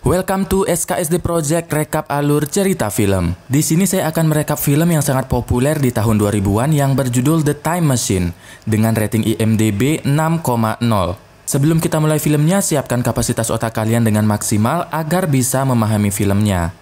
Welcome to SKSD Project Rekap Alur Cerita Film. Di sini saya akan merekap film yang sangat populer di tahun 2000-an yang berjudul The Time Machine dengan rating IMDb 6,0. Sebelum kita mulai filmnya, siapkan kapasitas otak kalian dengan maksimal agar bisa memahami filmnya.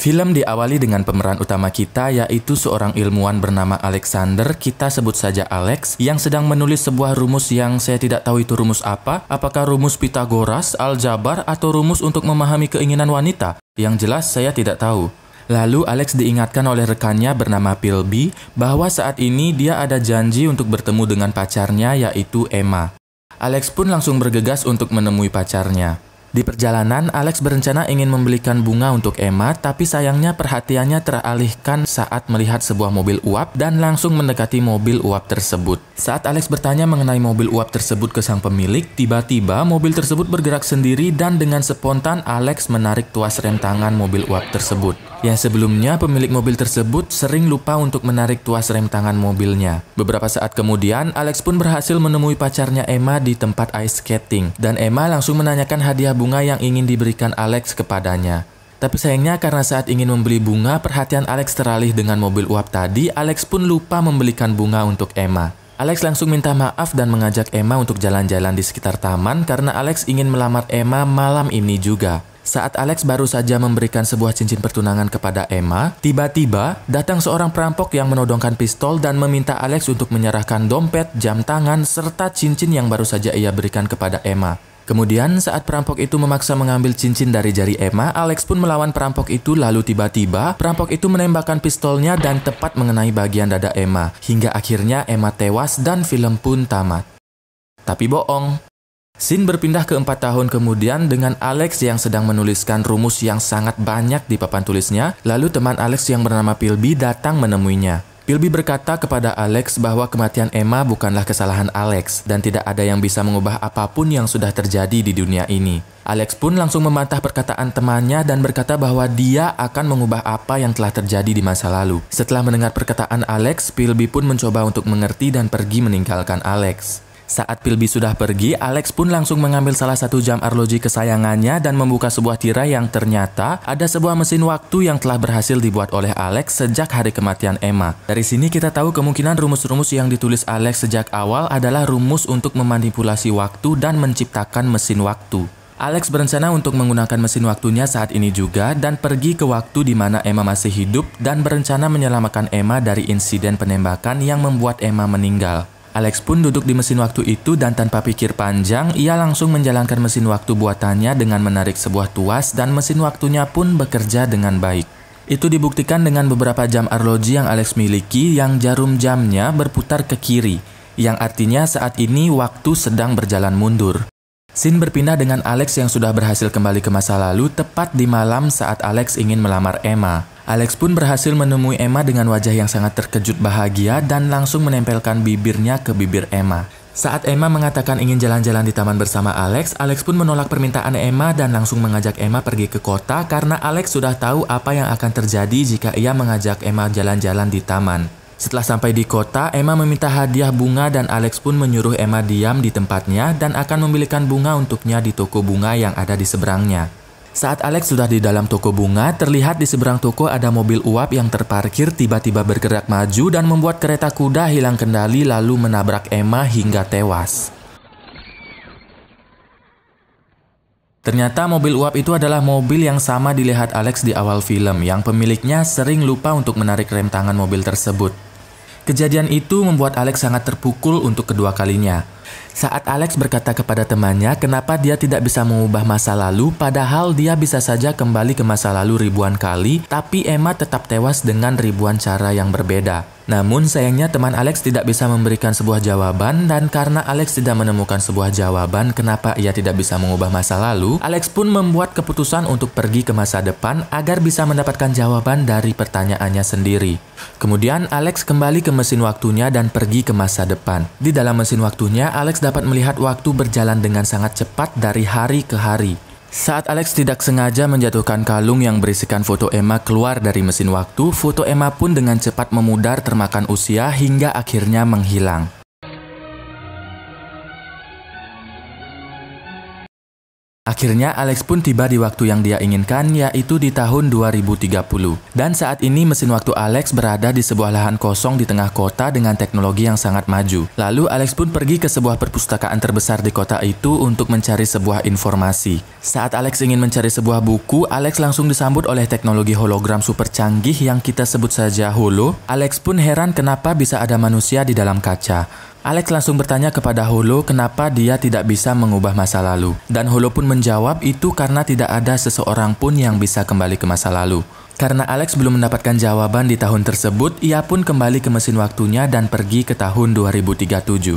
Film diawali dengan pemeran utama kita, yaitu seorang ilmuwan bernama Alexander, kita sebut saja Alex, yang sedang menulis sebuah rumus yang saya tidak tahu itu rumus apa, apakah rumus Pythagoras, aljabar, atau rumus untuk memahami keinginan wanita? Yang jelas saya tidak tahu. Lalu Alex diingatkan oleh rekannya bernama Philby bahwa saat ini dia ada janji untuk bertemu dengan pacarnya, yaitu Emma. Alex pun langsung bergegas untuk menemui pacarnya. Di perjalanan, Alex berencana ingin membelikan bunga untuk Emma, tapi sayangnya perhatiannya teralihkan saat melihat sebuah mobil uap dan langsung mendekati mobil uap tersebut. Saat Alex bertanya mengenai mobil uap tersebut ke sang pemilik, tiba-tiba mobil tersebut bergerak sendiri dan dengan spontan Alex menarik tuas rem tangan mobil uap tersebut. Yang sebelumnya pemilik mobil tersebut sering lupa untuk menarik tuas rem tangan mobilnya. Beberapa saat kemudian, Alex pun berhasil menemui pacarnya Emma di tempat ice skating, dan Emma langsung menanyakan hadiah bunga yang ingin diberikan Alex kepadanya. Tapi sayangnya karena saat ingin membeli bunga, perhatian Alex teralih dengan mobil uap tadi. Alex pun lupa membelikan bunga untuk Emma. Alex langsung minta maaf dan mengajak Emma untuk jalan-jalan di sekitar taman karena Alex ingin melamar Emma malam ini juga. Saat Alex baru saja memberikan sebuah cincin pertunangan kepada Emma, tiba-tiba datang seorang perampok yang menodongkan pistol dan meminta Alex untuk menyerahkan dompet, jam tangan, serta cincin yang baru saja ia berikan kepada Emma. Kemudian saat perampok itu memaksa mengambil cincin dari jari Emma, Alex pun melawan perampok itu, lalu tiba-tiba perampok itu menembakkan pistolnya dan tepat mengenai bagian dada Emma. Hingga akhirnya Emma tewas dan film pun tamat. Tapi bohong. Scene berpindah ke 4 tahun kemudian dengan Alex yang sedang menuliskan rumus yang sangat banyak di papan tulisnya, lalu teman Alex yang bernama Philby datang menemuinya. Philby berkata kepada Alex bahwa kematian Emma bukanlah kesalahan Alex dan tidak ada yang bisa mengubah apapun yang sudah terjadi di dunia ini. Alex pun langsung membantah perkataan temannya dan berkata bahwa dia akan mengubah apa yang telah terjadi di masa lalu. Setelah mendengar perkataan Alex, Philby pun mencoba untuk mengerti dan pergi meninggalkan Alex. Saat Philby sudah pergi, Alex pun langsung mengambil salah satu jam arloji kesayangannya dan membuka sebuah tirai yang ternyata ada sebuah mesin waktu yang telah berhasil dibuat oleh Alex sejak hari kematian Emma. Dari sini kita tahu kemungkinan rumus-rumus yang ditulis Alex sejak awal adalah rumus untuk memanipulasi waktu dan menciptakan mesin waktu. Alex berencana untuk menggunakan mesin waktunya saat ini juga dan pergi ke waktu di mana Emma masih hidup dan berencana menyelamatkan Emma dari insiden penembakan yang membuat Emma meninggal. Alex pun duduk di mesin waktu itu dan tanpa pikir panjang, ia langsung menjalankan mesin waktu buatannya dengan menarik sebuah tuas dan mesin waktunya pun bekerja dengan baik. Itu dibuktikan dengan beberapa jam arloji yang Alex miliki yang jarum jamnya berputar ke kiri, yang artinya saat ini waktu sedang berjalan mundur. Scene berpindah dengan Alex yang sudah berhasil kembali ke masa lalu tepat di malam saat Alex ingin melamar Emma. Alex pun berhasil menemui Emma dengan wajah yang sangat terkejut bahagia dan langsung menempelkan bibirnya ke bibir Emma. Saat Emma mengatakan ingin jalan-jalan di taman bersama Alex, Alex pun menolak permintaan Emma dan langsung mengajak Emma pergi ke kota karena Alex sudah tahu apa yang akan terjadi jika ia mengajak Emma jalan-jalan di taman. Setelah sampai di kota, Emma meminta hadiah bunga dan Alex pun menyuruh Emma diam di tempatnya dan akan membelikan bunga untuknya di toko bunga yang ada di seberangnya. Saat Alex sudah di dalam toko bunga, terlihat di seberang toko ada mobil uap yang terparkir tiba-tiba bergerak maju dan membuat kereta kuda hilang kendali lalu menabrak Emma hingga tewas. Ternyata mobil uap itu adalah mobil yang sama dilihat Alex di awal film, yang pemiliknya sering lupa untuk menarik rem tangan mobil tersebut. Kejadian itu membuat Alex sangat terpukul untuk kedua kalinya. Saat Alex berkata kepada temannya kenapa dia tidak bisa mengubah masa lalu padahal dia bisa saja kembali ke masa lalu ribuan kali, tapi Emma tetap tewas dengan ribuan cara yang berbeda. Namun sayangnya teman Alex tidak bisa memberikan sebuah jawaban dan karena Alex tidak menemukan sebuah jawaban kenapa ia tidak bisa mengubah masa lalu, Alex pun membuat keputusan untuk pergi ke masa depan agar bisa mendapatkan jawaban dari pertanyaannya sendiri. Kemudian Alex kembali ke mesin waktunya dan pergi ke masa depan. Di dalam mesin waktunya, Alex dapat melihat waktu berjalan dengan sangat cepat dari hari ke hari. Saat Alex tidak sengaja menjatuhkan kalung yang berisikan foto Emma keluar dari mesin waktu, foto Emma pun dengan cepat memudar termakan usia hingga akhirnya menghilang. Akhirnya Alex pun tiba di waktu yang dia inginkan, yaitu di tahun 2030. Dan saat ini mesin waktu Alex berada di sebuah lahan kosong di tengah kota dengan teknologi yang sangat maju. Lalu Alex pun pergi ke sebuah perpustakaan terbesar di kota itu untuk mencari sebuah informasi. Saat Alex ingin mencari sebuah buku, Alex langsung disambut oleh teknologi hologram super canggih yang kita sebut saja Holo. Alex pun heran kenapa bisa ada manusia di dalam kaca. Alex langsung bertanya kepada Holo kenapa dia tidak bisa mengubah masa lalu. Dan Holo pun menjawab itu karena tidak ada seseorang pun yang bisa kembali ke masa lalu. Karena Alex belum mendapatkan jawaban di tahun tersebut, ia pun kembali ke mesin waktunya dan pergi ke tahun 2037.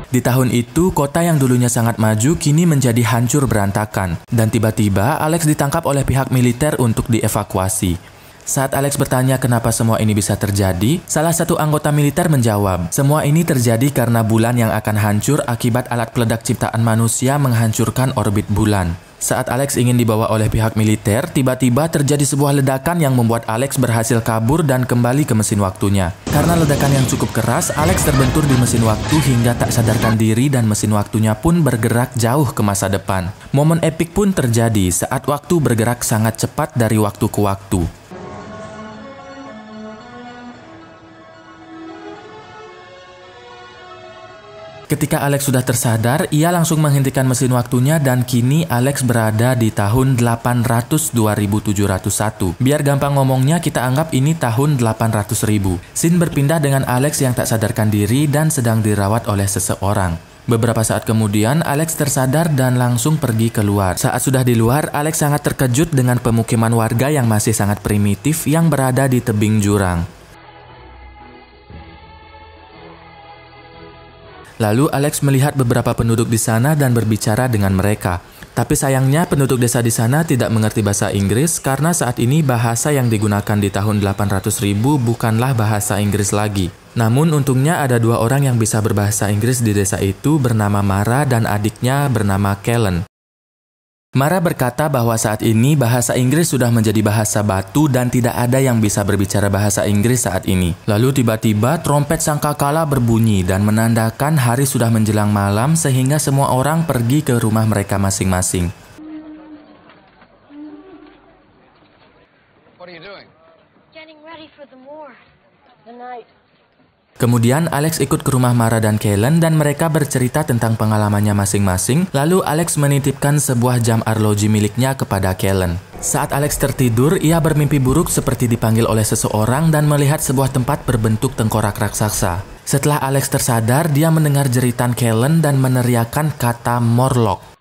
Di tahun itu, kota yang dulunya sangat maju kini menjadi hancur berantakan. Dan tiba-tiba Alex ditangkap oleh pihak militer untuk dievakuasi. Saat Alex bertanya kenapa semua ini bisa terjadi, salah satu anggota militer menjawab, semua ini terjadi karena bulan yang akan hancur akibat alat peledak ciptaan manusia menghancurkan orbit bulan. Saat Alex ingin dibawa oleh pihak militer, tiba-tiba terjadi sebuah ledakan yang membuat Alex berhasil kabur dan kembali ke mesin waktunya. Karena ledakan yang cukup keras, Alex terbentur di mesin waktu hingga tak sadarkan diri dan mesin waktunya pun bergerak jauh ke masa depan. Momen epik pun terjadi saat waktu bergerak sangat cepat dari waktu ke waktu. Ketika Alex sudah tersadar, ia langsung menghentikan mesin waktunya dan kini Alex berada di tahun 800-2701. Biar gampang ngomongnya, kita anggap ini tahun 800.000. Scene berpindah dengan Alex yang tak sadarkan diri dan sedang dirawat oleh seseorang. Beberapa saat kemudian, Alex tersadar dan langsung pergi keluar. Saat sudah di luar, Alex sangat terkejut dengan pemukiman warga yang masih sangat primitif yang berada di tebing jurang. Lalu Alex melihat beberapa penduduk di sana dan berbicara dengan mereka. Tapi sayangnya penduduk desa di sana tidak mengerti bahasa Inggris karena saat ini bahasa yang digunakan di tahun 800.000 bukanlah bahasa Inggris lagi. Namun untungnya ada dua orang yang bisa berbahasa Inggris di desa itu bernama Mara dan adiknya bernama Kellen. Mara berkata bahwa saat ini bahasa Inggris sudah menjadi bahasa batu dan tidak ada yang bisa berbicara bahasa Inggris saat ini. Lalu tiba-tiba trompet sangkakala berbunyi dan menandakan hari sudah menjelang malam sehingga semua orang pergi ke rumah mereka masing-masing. What are you doing? Getting ready for the war. The night. Kemudian Alex ikut ke rumah Mara dan Kellen dan mereka bercerita tentang pengalamannya masing-masing. Lalu Alex menitipkan sebuah jam arloji miliknya kepada Kellen. Saat Alex tertidur, ia bermimpi buruk seperti dipanggil oleh seseorang dan melihat sebuah tempat berbentuk tengkorak raksasa. Setelah Alex tersadar, dia mendengar jeritan Kellen dan meneriakkan kata Morlock.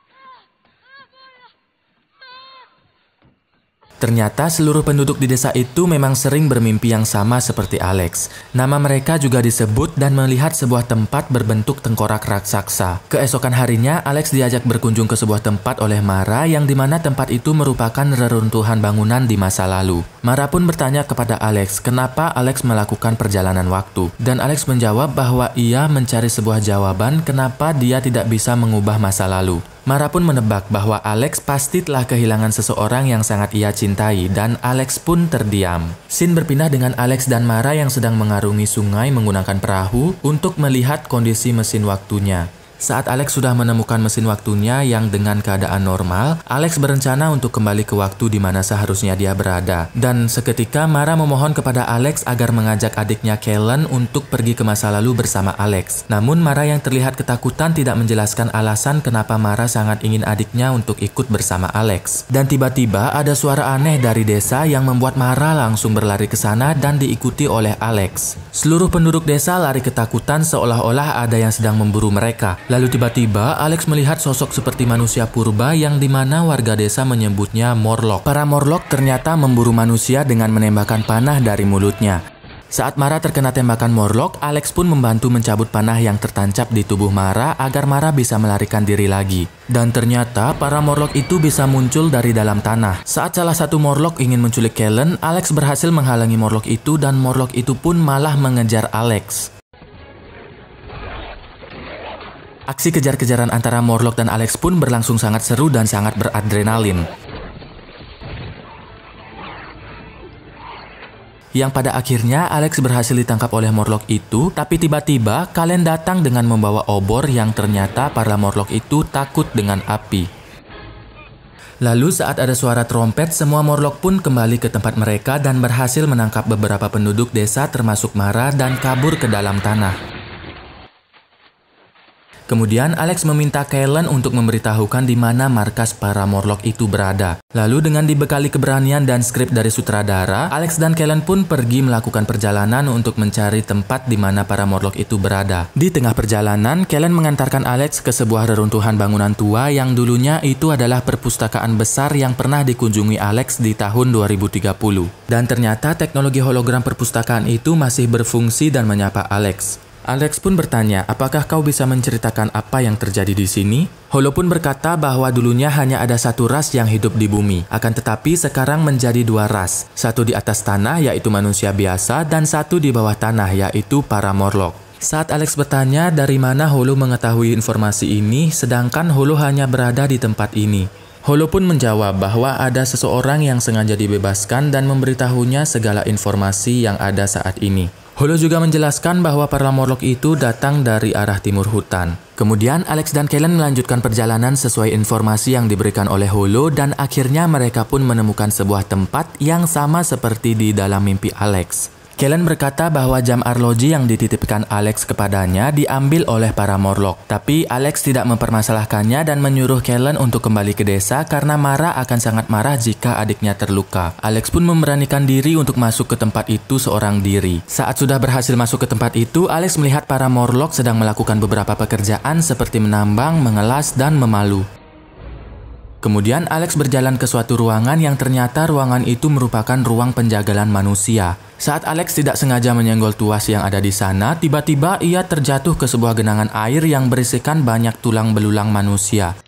Ternyata seluruh penduduk di desa itu memang sering bermimpi yang sama seperti Alex. Nama mereka juga disebut dan melihat sebuah tempat berbentuk tengkorak raksasa. Keesokan harinya, Alex diajak berkunjung ke sebuah tempat oleh Mara yang dimana tempat itu merupakan reruntuhan bangunan di masa lalu. Mara pun bertanya kepada Alex kenapa Alex melakukan perjalanan waktu. Dan Alex menjawab bahwa ia mencari sebuah jawaban kenapa dia tidak bisa mengubah masa lalu. Mara pun menebak bahwa Alex pasti telah kehilangan seseorang yang sangat ia cintai dan Alex pun terdiam. Scene berpindah dengan Alex dan Mara yang sedang mengarungi sungai menggunakan perahu untuk melihat kondisi mesin waktunya. Saat Alex sudah menemukan mesin waktunya yang dengan keadaan normal, Alex berencana untuk kembali ke waktu di mana seharusnya dia berada. Dan seketika Mara memohon kepada Alex agar mengajak adiknya Kellen untuk pergi ke masa lalu bersama Alex. Namun Mara yang terlihat ketakutan tidak menjelaskan alasan kenapa Mara sangat ingin adiknya untuk ikut bersama Alex. Dan tiba-tiba ada suara aneh dari desa yang membuat Mara langsung berlari ke sana dan diikuti oleh Alex. Seluruh penduduk desa lari ketakutan seolah-olah ada yang sedang memburu mereka. Lalu tiba-tiba Alex melihat sosok seperti manusia purba yang dimana warga desa menyebutnya Morlock. Para Morlock ternyata memburu manusia dengan menembakkan panah dari mulutnya. Saat Mara terkena tembakan Morlock, Alex pun membantu mencabut panah yang tertancap di tubuh Mara agar Mara bisa melarikan diri lagi. Dan ternyata para Morlock itu bisa muncul dari dalam tanah. Saat salah satu Morlock ingin menculik Kellen, Alex berhasil menghalangi Morlock itu dan Morlock itu pun malah mengejar Alex. Aksi kejar-kejaran antara Morlock dan Alex pun berlangsung sangat seru dan sangat beradrenalin. Yang pada akhirnya Alex berhasil ditangkap oleh Morlock itu, tapi tiba-tiba Kalen datang dengan membawa obor yang ternyata para Morlock itu takut dengan api. Lalu saat ada suara trompet, semua Morlock pun kembali ke tempat mereka dan berhasil menangkap beberapa penduduk desa termasuk Mara dan kabur ke dalam tanah. Kemudian Alex meminta Kalen untuk memberitahukan di mana markas para Morlock itu berada. Lalu dengan dibekali keberanian dan skrip dari sutradara, Alex dan Kalen pun pergi melakukan perjalanan untuk mencari tempat di mana para Morlock itu berada. Di tengah perjalanan, Kalen mengantarkan Alex ke sebuah reruntuhan bangunan tua yang dulunya itu adalah perpustakaan besar yang pernah dikunjungi Alex di tahun 2030. Dan ternyata teknologi hologram perpustakaan itu masih berfungsi dan menyapa Alex. Alex pun bertanya, apakah kau bisa menceritakan apa yang terjadi di sini? Holo pun berkata bahwa dulunya hanya ada satu ras yang hidup di bumi, akan tetapi sekarang menjadi dua ras. Satu di atas tanah yaitu manusia biasa dan satu di bawah tanah yaitu para Morlock. Saat Alex bertanya dari mana Holo mengetahui informasi ini, sedangkan Holo hanya berada di tempat ini. Holo pun menjawab bahwa ada seseorang yang sengaja dibebaskan dan memberitahunya segala informasi yang ada saat ini. Holo juga menjelaskan bahwa para Morlock itu datang dari arah timur hutan. Kemudian Alex dan Kalen melanjutkan perjalanan sesuai informasi yang diberikan oleh Holo dan akhirnya mereka pun menemukan sebuah tempat yang sama seperti di dalam mimpi Alex. Kalen berkata bahwa jam arloji yang dititipkan Alex kepadanya diambil oleh para Morlock. Tapi Alex tidak mempermasalahkannya dan menyuruh Kalen untuk kembali ke desa karena Mara akan sangat marah jika adiknya terluka. Alex pun memberanikan diri untuk masuk ke tempat itu seorang diri. Saat sudah berhasil masuk ke tempat itu, Alex melihat para Morlock sedang melakukan beberapa pekerjaan seperti menambang, mengelas, dan memalu. Kemudian Alex berjalan ke suatu ruangan yang ternyata ruangan itu merupakan ruang penjagalan manusia. Saat Alex tidak sengaja menyenggol tuas yang ada di sana, tiba-tiba ia terjatuh ke sebuah genangan air yang berisikan banyak tulang belulang manusia.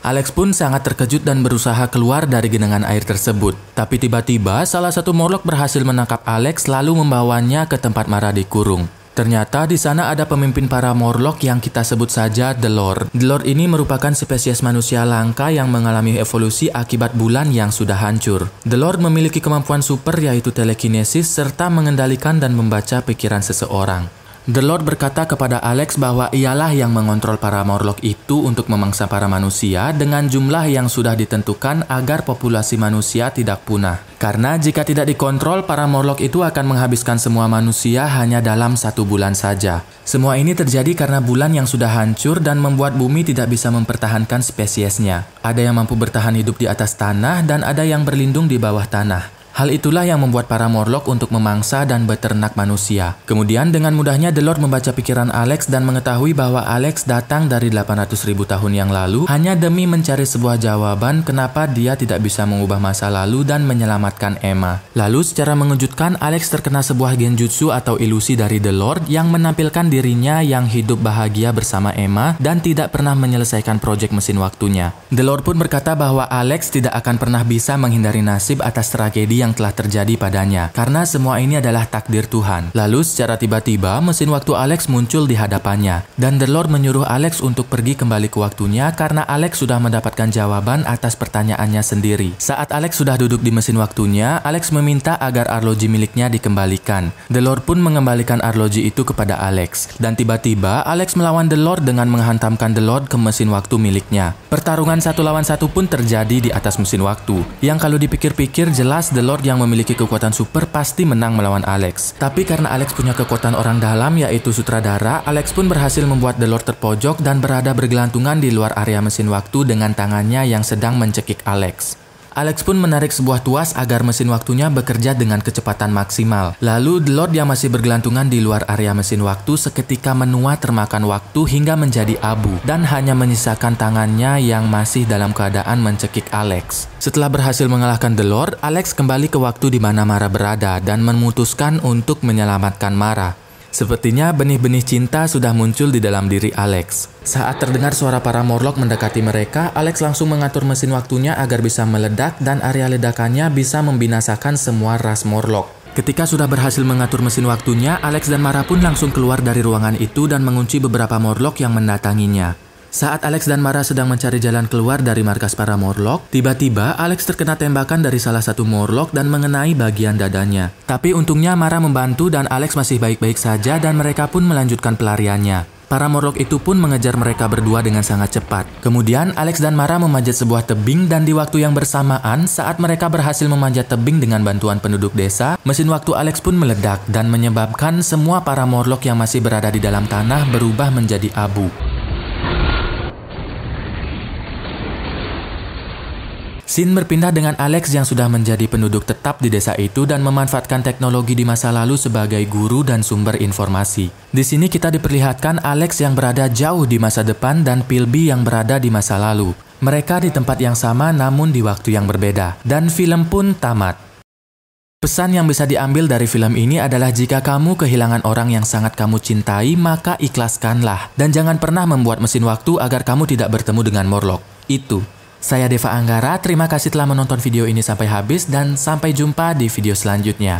Alex pun sangat terkejut dan berusaha keluar dari genangan air tersebut. Tapi tiba-tiba salah satu Morlock berhasil menangkap Alex lalu membawanya ke tempat Mara dikurung. Ternyata di sana ada pemimpin para Morlock yang kita sebut saja The Lord. The Lord ini merupakan spesies manusia langka yang mengalami evolusi akibat bulan yang sudah hancur. The Lord memiliki kemampuan super yaitu telekinesis serta mengendalikan dan membaca pikiran seseorang. The Lord berkata kepada Alex bahwa ialah yang mengontrol para Morlock itu untuk memangsa para manusia dengan jumlah yang sudah ditentukan agar populasi manusia tidak punah. Karena jika tidak dikontrol, para Morlock itu akan menghabiskan semua manusia hanya dalam 1 bulan saja. Semua ini terjadi karena bulan yang sudah hancur dan membuat bumi tidak bisa mempertahankan spesiesnya. Ada yang mampu bertahan hidup di atas tanah dan ada yang berlindung di bawah tanah. Hal itulah yang membuat para Morlock untuk memangsa dan beternak manusia. Kemudian dengan mudahnya The Lord membaca pikiran Alex dan mengetahui bahwa Alex datang dari 800.000 tahun yang lalu hanya demi mencari sebuah jawaban kenapa dia tidak bisa mengubah masa lalu dan menyelamatkan Emma. Lalu secara mengejutkan Alex terkena sebuah genjutsu atau ilusi dari The Lord yang menampilkan dirinya yang hidup bahagia bersama Emma dan tidak pernah menyelesaikan proyek mesin waktunya. The Lord pun berkata bahwa Alex tidak akan pernah bisa menghindari nasib atas tragedi yang telah terjadi padanya, karena semua ini adalah takdir Tuhan. Lalu secara tiba-tiba mesin waktu Alex muncul di hadapannya, dan The Lord menyuruh Alex untuk pergi kembali ke waktunya karena Alex sudah mendapatkan jawaban atas pertanyaannya sendiri. Saat Alex sudah duduk di mesin waktunya, Alex meminta agar arloji miliknya dikembalikan. The Lord pun mengembalikan arloji itu kepada Alex, dan tiba-tiba Alex melawan The Lord dengan menghantamkan The Lord ke mesin waktu miliknya. Pertarungan 1 lawan 1 pun terjadi di atas mesin waktu, yang kalau dipikir-pikir jelas The Lord yang memiliki kekuatan super pasti menang melawan Alex. Tapi karena Alex punya kekuatan orang dalam yaitu sutradara, Alex pun berhasil membuat The Lord terpojok dan berada bergelantungan di luar area mesin waktu dengan tangannya yang sedang mencekik Alex. Alex pun menarik sebuah tuas agar mesin waktunya bekerja dengan kecepatan maksimal. Lalu The Lord yang masih bergelantungan di luar area mesin waktu seketika menua termakan waktu hingga menjadi abu dan hanya menyisakan tangannya yang masih dalam keadaan mencekik Alex. Setelah berhasil mengalahkan The Lord, Alex kembali ke waktu di mana Mara berada dan memutuskan untuk menyelamatkan Mara. Sepertinya benih-benih cinta sudah muncul di dalam diri Alex. Saat terdengar suara para Morlock mendekati mereka, Alex langsung mengatur mesin waktunya agar bisa meledak dan area ledakannya bisa membinasakan semua ras Morlock. Ketika sudah berhasil mengatur mesin waktunya, Alex dan Mara pun langsung keluar dari ruangan itu dan mengunci beberapa Morlock yang mendatanginya. Saat Alex dan Mara sedang mencari jalan keluar dari markas para Morlock, tiba-tiba Alex terkena tembakan dari salah satu Morlock dan mengenai bagian dadanya. Tapi untungnya Mara membantu dan Alex masih baik-baik saja dan mereka pun melanjutkan pelariannya. Para Morlock itu pun mengejar mereka berdua dengan sangat cepat. Kemudian Alex dan Mara memanjat sebuah tebing dan di waktu yang bersamaan saat mereka berhasil memanjat tebing dengan bantuan penduduk desa, mesin waktu Alex pun meledak dan menyebabkan semua para Morlock yang masih berada di dalam tanah berubah menjadi abu. Scene berpindah dengan Alex yang sudah menjadi penduduk tetap di desa itu dan memanfaatkan teknologi di masa lalu sebagai guru dan sumber informasi. Di sini kita diperlihatkan Alex yang berada jauh di masa depan dan Philby yang berada di masa lalu. Mereka di tempat yang sama namun di waktu yang berbeda. Dan film pun tamat. Pesan yang bisa diambil dari film ini adalah jika kamu kehilangan orang yang sangat kamu cintai, maka ikhlaskanlah. Dan jangan pernah membuat mesin waktu agar kamu tidak bertemu dengan Morlock. Itu. Saya Deva Anggara, terima kasih telah menonton video ini sampai habis dan sampai jumpa di video selanjutnya.